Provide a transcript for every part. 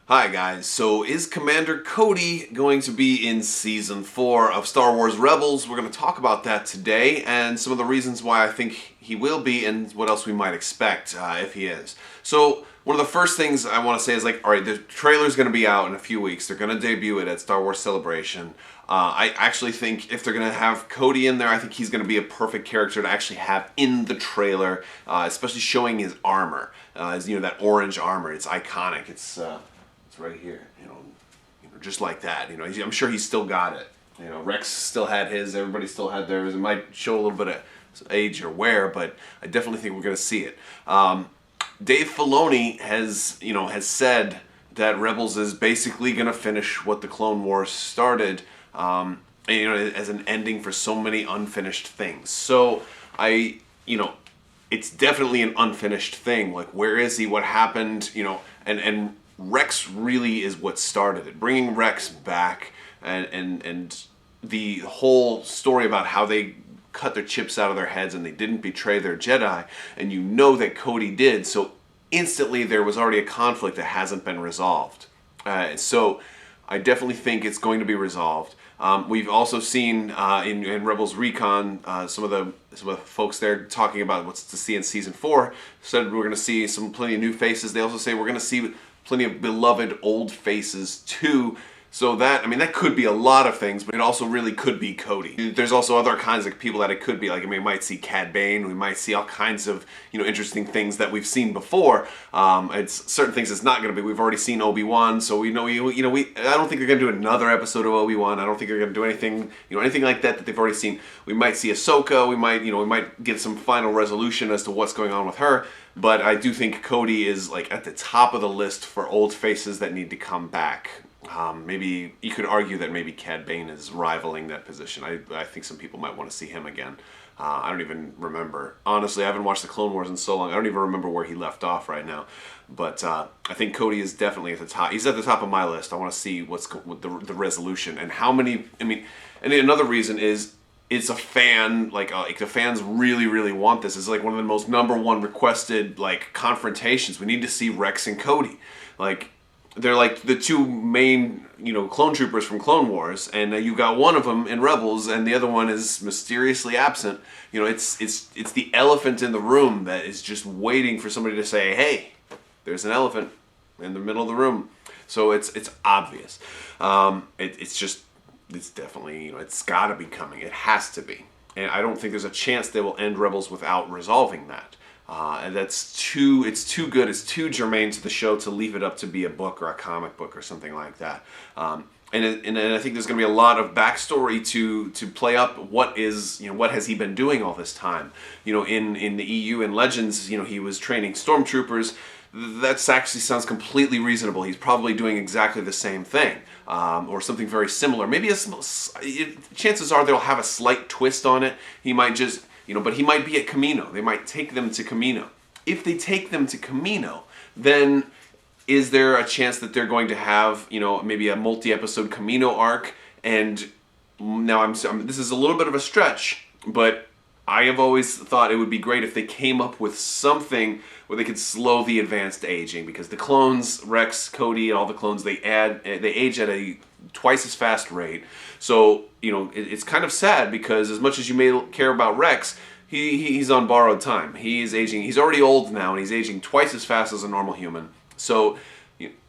Hi guys, so is Commander Cody going to be in Season 4 of Star Wars Rebels? We're going to talk about that today and some of the reasons why I think he will be and what else we might expect if he is. So one of the first things I want to say is alright, the trailer's going to be out in a few weeks. They're going to debut it at Star Wars Celebration. I actually think if they're going to have Cody in there, I think he's going to be a perfect character to actually have in the trailer, especially showing his armor. That orange armor, it's iconic. It's right here, just like that. I'm sure he's still got it. Rex still had his, everybody still had theirs. It might show a little bit of age or wear, but I definitely think we're going to see it. Dave Filoni has said that Rebels is basically going to finish what the Clone Wars started, as an ending for so many unfinished things. So it's definitely an unfinished thing. Like, where is he? What happened? And Rex really is what started it. Bringing Rex back and the whole story about how they cut their chips out of their heads and they didn't betray their Jedi, and that Cody did, so instantly there was already a conflict that hasn't been resolved. So I definitely think it's going to be resolved. We've also seen in Rebels Recon some of the folks there talking about what's to see in Season 4. Said we're going to see plenty of new faces. They also say we're going to see plenty of beloved old faces too. So that could be a lot of things, but it also really could be Cody. There's also other kinds of people that it could be. We might see Cad Bane. We might see all kinds of interesting things that we've seen before. It's certain things it's not going to be. We've already seen Obi-Wan, so I don't think they're going to do another episode of Obi-Wan. I don't think they're going to do anything like that they've already seen. We might see Ahsoka. We might get some final resolution as to what's going on with her. But I do think Cody is at the top of the list for old faces that need to come back. Maybe you could argue that maybe Cad Bane is rivaling that position. I think some people might want to see him again. I don't even remember. Honestly, I haven't watched the Clone Wars in so long. I don't even remember where he left off right now. But I think Cody is definitely at the top. He's at the top of my list. I want to see what's with the resolution and how many. And another reason is it's a fan. The fans really, really want this. It's one of the most #1 requested confrontations. We need to see Rex and Cody. They're the two main, clone troopers from Clone Wars, and you've got one of them in Rebels, and the other one is mysteriously absent. It's the elephant in the room that is just waiting for somebody to say, "Hey, there's an elephant in the middle of the room." So it's obvious. It's definitely it's got to be coming. It has to be, and I don't think there's a chance they will end Rebels without resolving that. And it's too good, it's too germane to the show to leave it up to be a book or a comic book or something like that. And I think there's going to be a lot of backstory to play up what has he been doing all this time. In the EU and Legends, he was training stormtroopers. That actually sounds completely reasonable. He's probably doing exactly the same thing, or something very similar. Maybe chances are they'll have a slight twist on it. He might just but he might be at Kamino. They might take them to Kamino. If they take them to Kamino, then is there a chance that they're going to have, maybe a multi-episode Kamino arc? And now this is a little bit of a stretch, but I have always thought it would be great if they came up with something where they could slow the advanced aging, because the clones, Rex, Cody, and all the clones, they age at a twice as fast rate. So it's kind of sad, because as much as you may care about Rex, he's on borrowed time. He's aging. He's already old now, and he's aging twice as fast as a normal human. So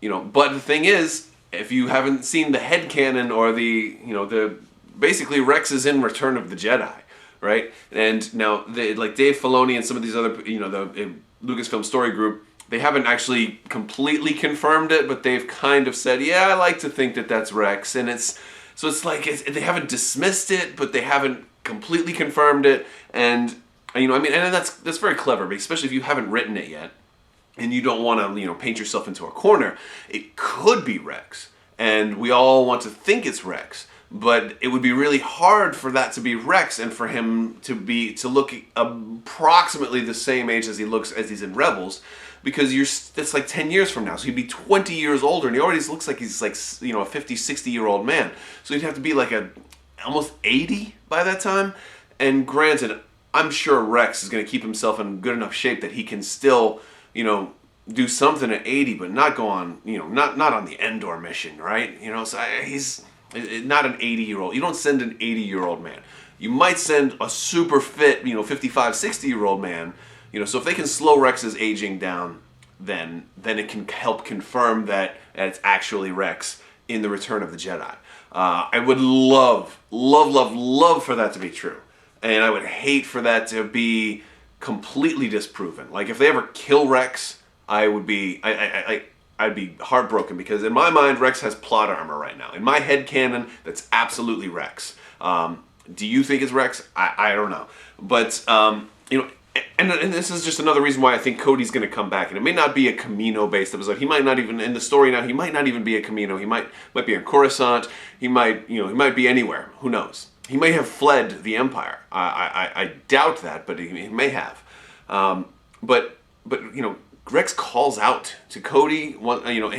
but the thing is, if you haven't seen the headcanon or basically Rex is in Return of the Jedi, right? And now Dave Filoni and some of these other the Lucasfilm Story Group, they haven't actually completely confirmed it, but they've kind of said, yeah, I like to think that that's Rex. And they haven't dismissed it, but they haven't completely confirmed it. And and that's very clever, especially if you haven't written it yet and you don't want to paint yourself into a corner. It could be Rex, and we all want to think it's Rex. But it would be really hard for that to be Rex, and for him to look approximately the same age as he looks as he's in Rebels, because that's 10 years from now. So he'd be 20 years older, and he already looks like he's a 50, 60-year-old man. So he'd have to be almost 80 by that time. And granted, I'm sure Rex is going to keep himself in good enough shape that he can still, do something at 80, but not go on, not on the Endor mission, right? So he's not an 80-year-old. You don't send an 80-year-old man. You might send a super fit, 55, 60-year-old man. So if they can slow Rex's aging down, then it can help confirm that it's actually Rex in the Return of the Jedi. I would love, love, love, love for that to be true. And I would hate for that to be completely disproven. Like, if they ever kill Rex, I'd be heartbroken, because in my mind, Rex has plot armor right now. In my head canon, that's absolutely Rex. Do you think it's Rex? I don't know. But, and this is just another reason why I think Cody's going to come back. And it may not be a Camino-based episode. He might not even, in the story now, he might not even be a Camino. He might be in Coruscant. He might be anywhere. Who knows? He may have fled the Empire. I doubt that, but he may have. But Rex calls out to Cody.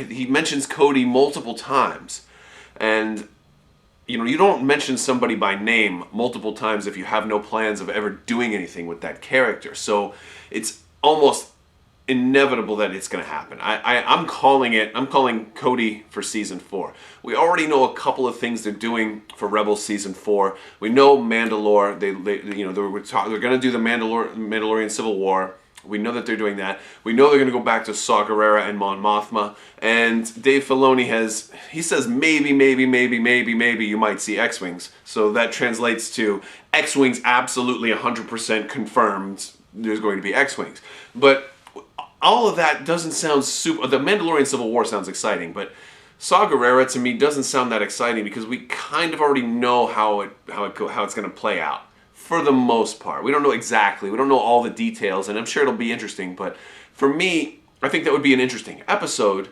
He mentions Cody multiple times, and you don't mention somebody by name multiple times if you have no plans of ever doing anything with that character. So it's almost inevitable that it's going to happen. I'm calling it. I'm calling Cody for season 4. We already know a couple of things they're doing for Rebels season 4. We know Mandalore. They're going to do the Mandalorian Civil War. We know that they're doing that. We know they're going to go back to Saw Gerrera and Mon Mothma. And Dave Filoni says maybe you might see X-Wings. So that translates to X-Wings absolutely 100% confirmed there's going to be X-Wings. But all of that doesn't sound super... The Mandalorian Civil War sounds exciting, but Saw Gerrera to me doesn't sound that exciting, because we kind of already know how it's going to play out. For the most part. We don't know exactly. We don't know all the details, and I'm sure it'll be interesting. But for me, I think that would be an interesting episode,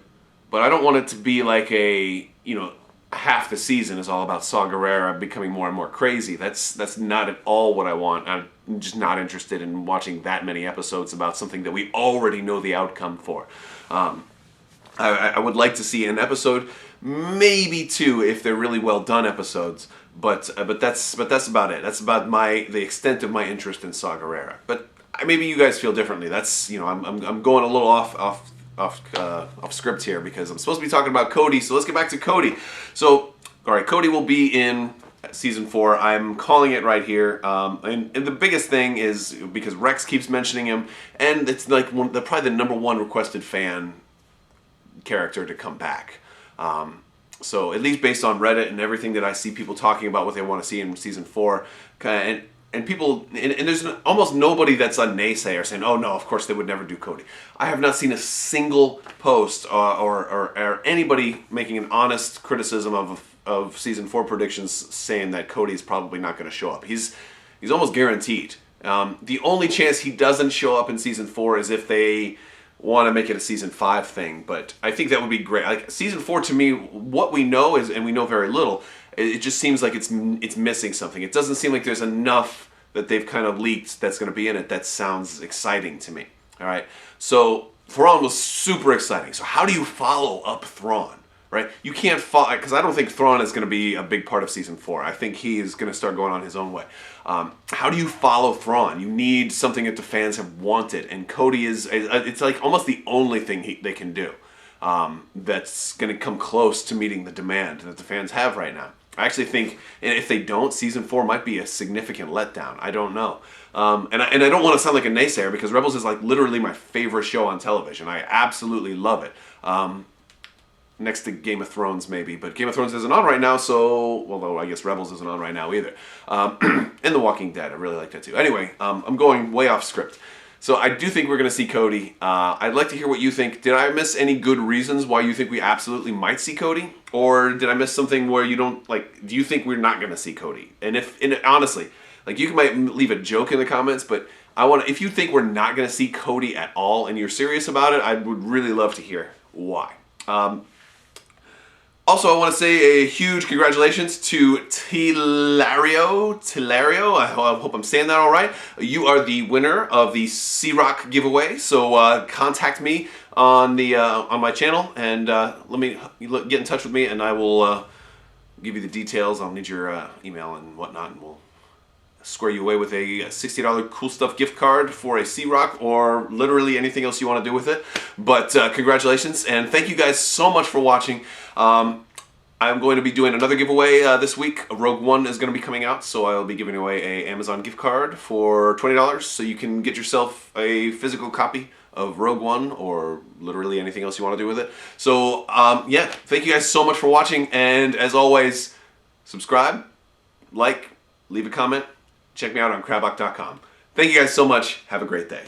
but I don't want it to be like half the season is all about Saw Gerrera becoming more and more crazy. That's not at all what I want. I'm just not interested in watching that many episodes about something that we already know the outcome for. I would like to see an episode, maybe 2 if they're really well done episodes. But that's about it. That's about the extent of my interest in Saw Gerrera. But maybe you guys feel differently. That's I'm going a little off script here, because I'm supposed to be talking about Cody. So let's get back to Cody. So all right, Cody will be in season 4. I'm calling it right here. And the biggest thing is because Rex keeps mentioning him, and it's like probably the number 1 requested fan character to come back. So at least based on Reddit and everything that I see people talking about what they want to see in season 4, and people, and there's almost nobody that's a naysayer saying, oh no, of course they would never do Cody. I have not seen a single post or anybody making an honest criticism of season 4 predictions saying that Cody is probably not going to show up. He's almost guaranteed. The only chance he doesn't show up in season 4 is if they want to make it a season 5 thing, but I think that would be great. Like, season 4 to me, what we know is, and we know very little, it just seems like it's missing something. It doesn't seem like there's enough that they've kind of leaked that's going to be in it that sounds exciting to me. All right, so Thrawn was super exciting. So how do you follow up Thrawn? Right? You can't follow, because I don't think Thrawn is going to be a big part of season 4. I think he is going to start going on his own way. How do you follow Thrawn? You need something that the fans have wanted, and Cody it's like almost the only thing they can do that's going to come close to meeting the demand that the fans have right now. I actually think if they don't, season 4 might be a significant letdown. I don't know. And I don't want to sound like a naysayer, because Rebels is like literally my favorite show on television. I absolutely love it. Next to Game of Thrones, maybe. But Game of Thrones isn't on right now, so... Although, I guess Rebels isn't on right now either. And The Walking Dead, I really like that too. Anyway, I'm going way off script. So I do think we're going to see Cody. I'd like to hear what you think. Did I miss any good reasons why you think we absolutely might see Cody? Or did I miss something where you don't... do you think we're not going to see Cody? And honestly, you might leave a joke in the comments, but if you think we're not going to see Cody at all, and you're serious about it, I would really love to hear why. Also, I want to say a huge congratulations to Tilario. I hope I'm saying that all right. You are the winner of the C-ROC giveaway. So contact me on my channel, and let me get in touch with me, and I will give you the details. I'll need your email and whatnot, and we'll square you away with a $60 Cool Stuff gift card for a C-ROC or literally anything else you want to do with it. But congratulations, and thank you guys so much for watching. I'm going to be doing another giveaway this week. Rogue One is going to be coming out, so I'll be giving away an Amazon gift card for $20 so you can get yourself a physical copy of Rogue One or literally anything else you want to do with it. So yeah, thank you guys so much for watching, and as always, subscribe, like, leave a comment, check me out on Crabbok.com. Thank you guys so much. Have a great day.